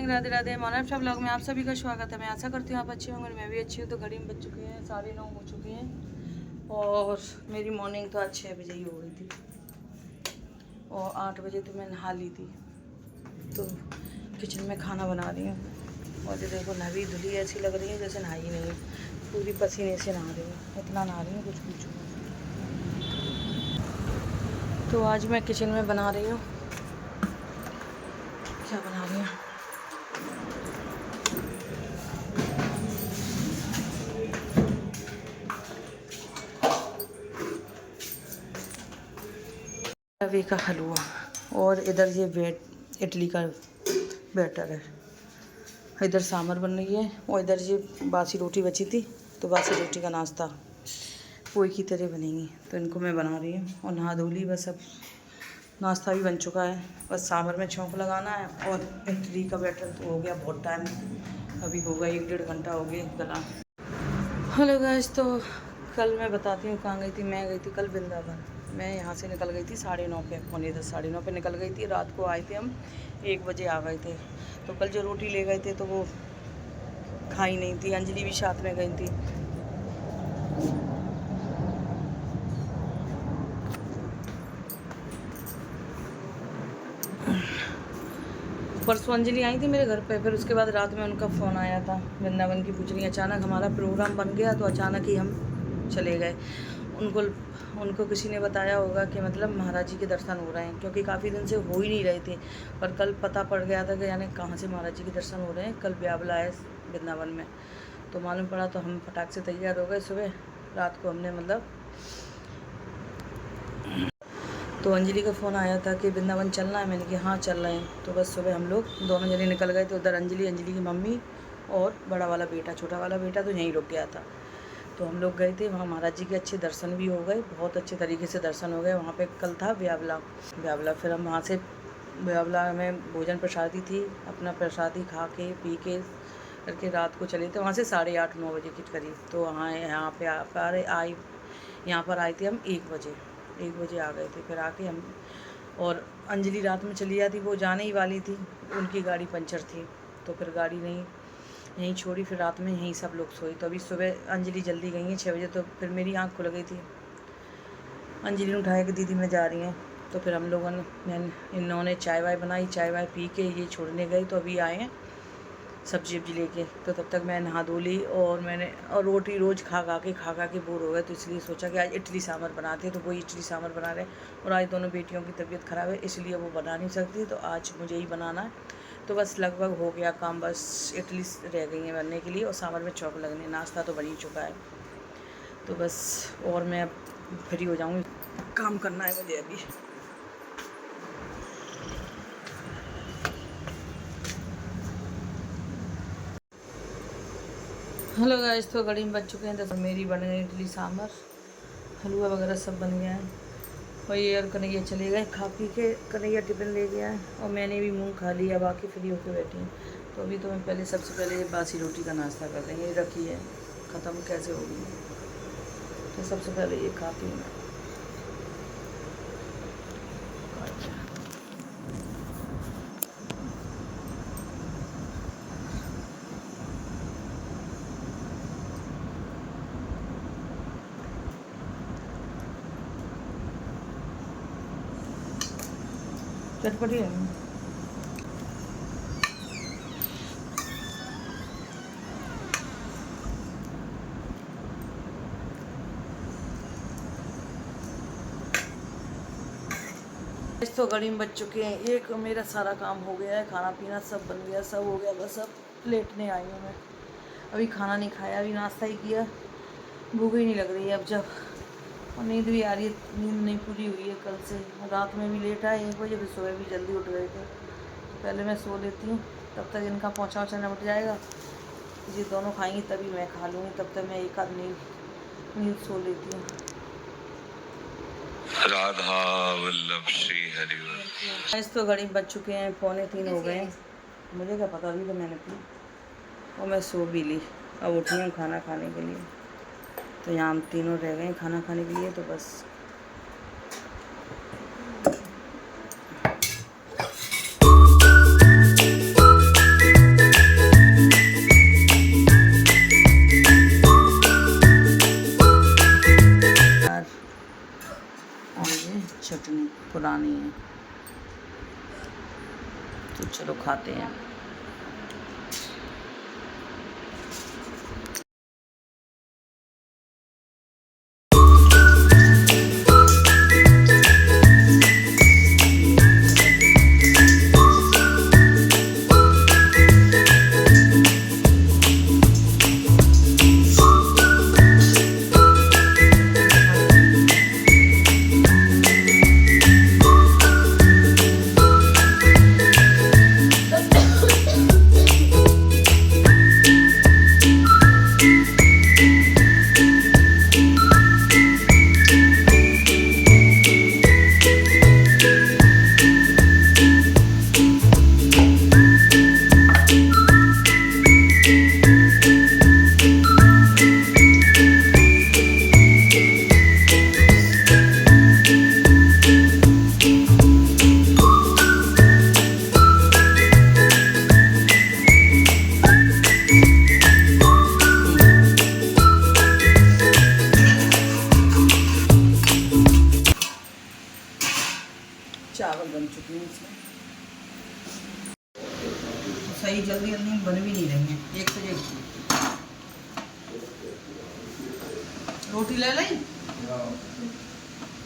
राधे राधे। मानव Shah blog में आप सभी का स्वागत है। मैं आशा करती हूँ आप अच्छे होंगे, मैं भी अच्छी हूँ। तो घड़ी में बज चुके हैं 9:30 हो चुके हैं और मेरी मॉर्निंग तो आज 6 बजे ही हो गई थी और 8 बजे तो मैं नहा ली थी। तो किचन में खाना बना रही हूँ और ये देखो नहाई धुली ऐसी लग रही है जैसे नहाई नहीं है, पूरी पसीने से नहा रही हूँ, इतना नहा रही हूँ कुछ पूछो। तो आज मैं किचन में बना रही हूँ, क्या बना रही हूँ, रवे का हलवा और इधर ये इडली का बैटर है। इधर सांभर बन रही है और इधर ये बासी रोटी बची थी, तो बासी रोटी का नाश्ता पोई की तरह बनेंगी, तो इनको मैं बना रही हूँ। और नहा धो ली, बस अब नाश्ता भी बन चुका है, बस सांभर में छौंक लगाना है। और इडली का बैटर तो हो गया बहुत टाइम, अभी होगा 1-1.5 घंटा हो गया गला। हेलो गाइस, तो कल मैं बताती हूँ कहाँ गई थी। मैं गई थी कल वृंदावन। मैं यहाँ से निकल गई थी 9:30 पे, 9:45 9:30 पे निकल गई थी। रात को आए थे हम 1 बजे आ गए थे। तो कल जो रोटी ले गए थे तो वो खाई नहीं थी, अंजलि भी साथ में गई थी। परसों अंजलि आई थी मेरे घर पे, फिर उसके बाद रात में उनका फ़ोन आया था वृंदावन की पूछ रही। अचानक हमारा प्रोग्राम बन गया तो अचानक ही हम चले गए। उनको किसी ने बताया होगा कि मतलब महाराज जी के दर्शन हो रहे हैं, क्योंकि काफ़ी दिन से हो ही नहीं रहे थे। पर कल पता पड़ गया था कि यानी कहाँ से महाराज जी के दर्शन हो रहे हैं। कल ब्यावला है वृंदावन में, तो मालूम पड़ा। तो हम फटाक से तैयार हो गए। सुबह रात को हमने मतलब तो अंजलि का फ़ोन आया था कि वृंदावन चलना है। मैंने कहा हाँ चल रहे हैं। तो बस सुबह हम लोग दोनों जने निकल गए थे। उधर अंजलि की मम्मी और बड़ा वाला बेटा, छोटा वाला बेटा तो यहीं रुक गया था। तो हम लोग गए थे वहाँ, महाराज जी के अच्छे दर्शन भी हो गए, बहुत अच्छे तरीके से दर्शन हो गए। वहाँ पे कल था ब्यावला। फिर हम वहाँ से ब्यावला में भोजन प्रसादी थी, अपना प्रसादी खा के पी के करके रात को चले थे वहाँ से 8:30-9 बजे के करीब। तो यहाँ पर आए थे हम 1 बजे आ गए थे। फिर आके हम, और अंजलि रात में चली जाती, वो जाने ही वाली थी, उनकी गाड़ी पंचर थी तो फिर गाड़ी नहीं यहीं छोड़ी। फिर रात में यहीं सब लोग सोई। तो अभी सुबह अंजलि जल्दी गई है 6 बजे, तो फिर मेरी आँख खुल गई थी। अंजलि ने उठाया कि दीदी मैं जा रही हैं। तो फिर हम लोगों ने इन्होंने चाय वाय बनाई, चाय वाय पी के ये छोड़ने गए। तो अभी आए हैं सब्जी लेके। तो तब तक मैं नहा धो ली और रोटी रोज़ खा के बोर हो गए। तो इसलिए सोचा कि आज इडली सांभर बनाते हैं। तो वही इडली सांभर बना रहे। और आज दोनों बेटियों की तबीयत ख़राब है, इसलिए वो बना नहीं सकती, तो आज मुझे ही बनाना है। तो बस लगभग हो गया काम, बस इडली रह गई है बनने के लिए और सांभर में छौंक लगने। नाश्ता तो बन ही चुका है। तो बस और मैं अब फ्री हो जाऊँगी, काम करना है मुझे अभी। हेलो गाइस, तो घड़ी में बज चुके हैं 10। मेरी बन गई इडली सांभर, हलवा वगैरह सब बन गया है। और ये और कन्हैया चले गए खा पी के। कन्हैया टिफ़िन ले गया है और मैंने भी मुंह खा लिया, बाकी फ्री होकर बैठी हूँ। तो अभी तो मैं सबसे पहले ये बासी रोटी का नाश्ता कर रही हूँ। ये रखी है, ख़त्म कैसे होगी, तो सबसे पहले ये खाती हूँ। चटपटी है। तो घड़ी में बज चुके हैं 1। मेरा सारा काम हो गया है, खाना पीना सब बन गया, सब हो गया। बस अब लेटने आई हूँ मैं। अभी खाना नहीं खाया, अभी नाश्ता ही किया। भूख ही नहीं लग रही है अब जब, और नींद भी आ रही है, नींद नहीं पूरी हुई है कल से। रात में भी लेट आए 1 बजे, फिर सुबह भी जल्दी उठ गए थे। पहले मैं सो लेती हूँ, तब तक इनका पहुँचा निपट जाएगा। ये दोनों खाएंगी तभी मैं खा लूँगी, तब तक मैं एक आध नींद सो लेती हूँ। राधा वल्लभ श्री हरिवंश। आज तो घड़ी बज चुके हैं 2:45 हो गए। मुझे क्या पता, अभी तो मैंने पी और मैं सो भी ली। अब उठी हूँ खाना खाने के लिए। तो यहाँ हम तीनों रह गए खाना खाने के लिए। तो बस नहीं, पुरानी है। तो चलो खाते हैं। चावल बन चुके हैं इसमें, सही जल्दी जल्दी बन भी नहीं रही हैं। एक से एक रोटी ले ली,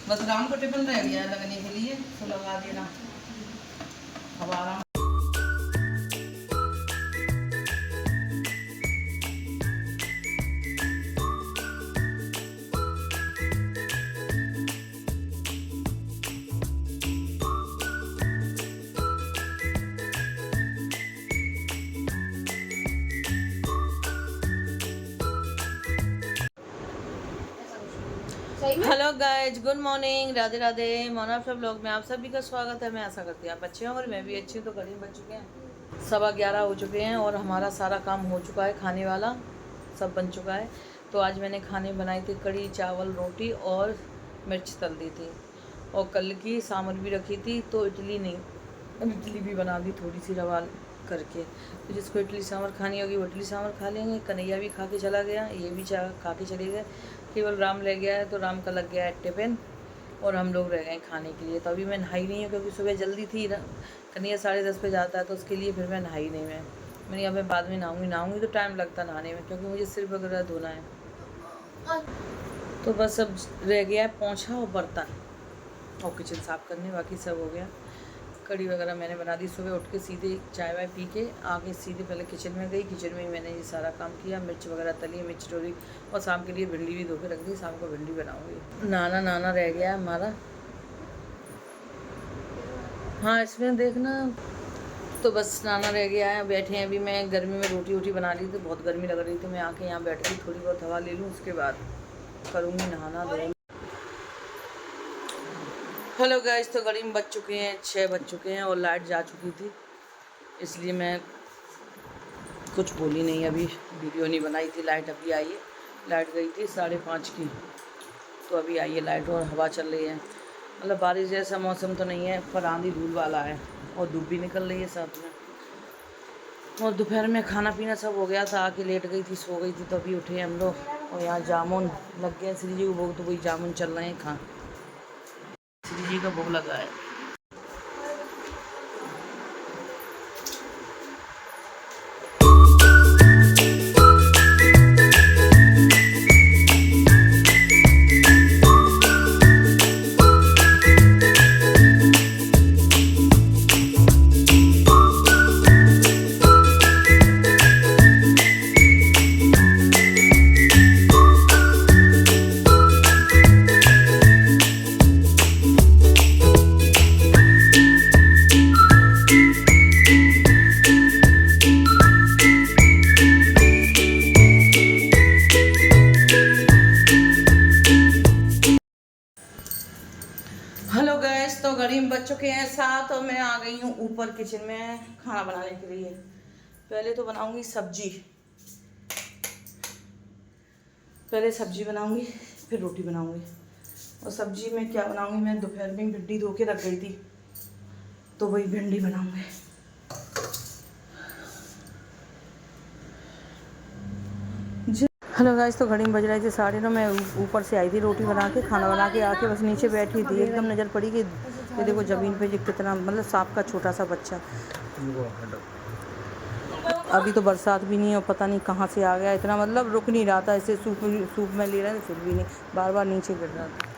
बस राम को टिफिन रह गया लगने के लिए, तो लगा देना। अब आराम। Hello guys, good morning, Radhe Radhe. Mona सब लोग में आप सभी का स्वागत है। मैं आशा करती हूँ आप अच्छे होंगे और मैं भी अच्छी हूँ। तो करीब बज चुके हैं 11:15 हो चुके हैं और हमारा सारा काम हो चुका है, खाने वाला सब बन चुका है। तो आज मैंने खाने बनाई थी कड़ी चावल रोटी और मिर्च तल दी थी, और कल की सामर भी रखी थी। तो इडली नहीं, इडली भी बना दी थोड़ी सी रवा करके। तो जिसको इडली सांभर खानी होगी वो इडली सांभर खा लेंगे। कन्हैया भी खा के चला गया, ये भी खा के चले गए। केवल राम ले गया है, तो राम का लग गया है टिफिन और हम लोग रह गए खाने के लिए। तो अभी मैं नहाई नहीं हूँ क्योंकि सुबह जल्दी थी। कन्हैया 10:30 पे जाता है, तो उसके लिए फिर मैं नहाई नहीं। मैंने यहाँ पे बाद में नहाऊंगी तो टाइम लगता नहाने में, क्योंकि मुझे सिर वगैरह धोना है। तो बस अब रह गया है पोंछा और बर्तन और किचन साफ़ करने, बाकी सब हो गया। कड़ी वगैरह मैंने बना दी। सुबह उठ के सीधे चाय वाय पी के आके सीधे पहले किचन में गई। किचन में ही मैंने ये सारा काम किया, मिर्च वगैरह तली, मिर्च टोरी, और शाम के लिए भिंडी भी धो के रख दी। शाम को भिंडी बनाऊंगी। नाना रह गया है हमारा। हाँ, इसमें देखना। तो बस नाना रह गया है, बैठे हैं। अभी मैं गर्मी में रोटी बना ली थी, बहुत गर्मी लग रही थी। मैं आके यहाँ बैठ के थोड़ी बहुत हवा ले लूँ, उसके बाद करूँगी नहाना धोना। हेलो गाइस, तो करीब बज चुके हैं 6 बज चुके हैं और लाइट जा चुकी थी, इसलिए मैं कुछ बोली नहीं, अभी वीडियो नहीं बनाई थी। लाइट अभी आई है, लाइट गई थी 5:30 की, तो अभी आई है लाइट और हवा चल रही है। मतलब बारिश जैसा मौसम तो नहीं है, पर आंधी धूल वाला है और धूप भी निकल रही है साथ में। और दोपहर में खाना पीना सब हो गया था, आके लेट गई थी, सो गई थी। तो अभी उठे हम लोग और यहाँ जामुन लग गया श्री जी को भोग, तो वही जामुन चल रहे हैं खा। श्री जी का भोग लगा है। हेलो गैस, तो गरीब बज चुके हैं 7 और मैं आ गई हूँ ऊपर किचन में खाना बनाने के लिए। पहले तो बनाऊंगी सब्जी, पहले सब्जी बनाऊंगी फिर रोटी बनाऊंगी। और सब्जी में क्या बनाऊंगी, मैं दोपहर में भिंडी धो के रख गई थी, तो वही भिंडी बनाऊंगी। हेलो गाइस, तो घड़ी में बज रहे थे 9:30। मैं ऊपर से आई थी रोटी बना के, खाना बना के आके बस नीचे बैठी थी। एकदम नज़र पड़ी कि ये देखो ज़मीन पे कितना मतलब सांप का छोटा सा बच्चा। अभी तो बरसात भी नहीं है और पता नहीं कहाँ से आ गया इतना, मतलब रुक नहीं रहा था। ऐसे सूप में ले रहे थे फिर भी नहीं, बार बार नीचे गिर रहा था।